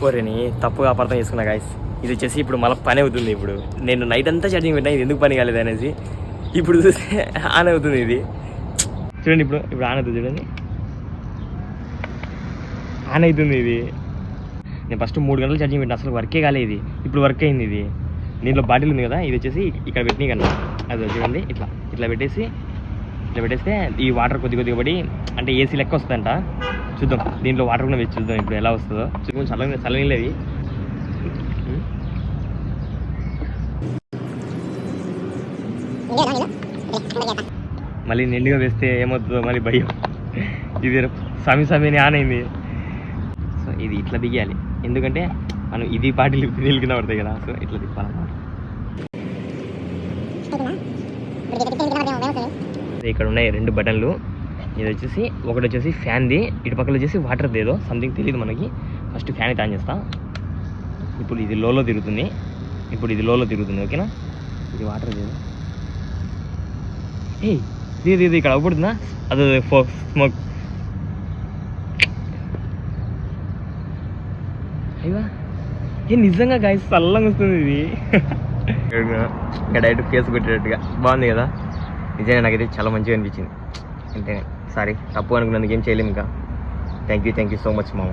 ఓరేని తప్పుగా అపార్థం చేసుకున్నా గాయస్. ఇది వచ్చేసి ఇప్పుడు మళ్ళీ పని అవుతుంది. ఇప్పుడు నేను నైట్ అంతా ఛార్జింగ్ పెట్టినా, ఇది ఎందుకు పని కాలేదు అనేసి ఇప్పుడు చూస్తే ఆన్ అవుతుంది. ఇది చూడండి, ఇప్పుడు ఆన్ అవుతుంది చూడండి, ఆన్ అవుతుంది. ఇది నేను ఫస్ట్ 3 గంటలు ఛార్జింగ్ పెట్టిన, అసలు వర్కే కాలేదు. ఇది ఇప్పుడు వర్క్ అయింది. ఇది దీంట్లో బాటిల్ ఉంది కదా, ఇది వచ్చేసి ఇక్కడ పెట్టిన కన్నా అది చూడండి, ఇట్లా పెట్టేస్తే ఈ వాటర్ కొద్దిగా పడి అంటే ఏసీ లెక్క వస్తుందంట. చూద్దాం దీంట్లో వాటర్ కూడా వేసి చూద్దాం ఇప్పుడు ఎలా వస్తుందో. చూద్దాం, చల్లనిలేవి. మళ్ళీ నిండుగా వేస్తే ఏమవుతుందో మళ్ళీ భయం. ఇది సమీ ఆన్ అయింది. సో ఇది ఇట్లా దిగాలి, ఎందుకంటే మనం ఇది బాటిల్ నీళ్ళు కింద పడతాయి కదా. సో ఇట్లా తిప్పాలన్నమాట. ఇక్కడ ఉన్నాయి 2 బటన్లు. ఇది వచ్చేసి ఒకటి వచ్చేసి ఫ్యాన్ది, ఇటు పక్కన వచ్చేసి వాటర్ది ఏదో సంథింగ్ తెలియదు మనకి. ఫస్ట్ ఫ్యాన్ అయితే ఆన్ చేస్తా. ఇప్పుడు ఇది లోలో తిరుగుతుంది. ఓకేనా. ఇది వాటర్ లేదు. ఇది ఇక్కడ అవ్వబడుతుందా? అది స్మోక్. అయ్యా నిజంగా గాయస్ చల్లంగా వస్తుంది ఇది. ఇంకా డైరెక్ట్ ఫేస్ కొట్టేటట్టుగా బాగుంది కదా. నిజంగా నాకైతే చాలా మంచిగా అనిపించింది. అంటే సారీ తప్పు అనుకున్నందుకు ఏం చేయలేము. ఇంకా థ్యాంక్ యూ సో మచ్ మామ.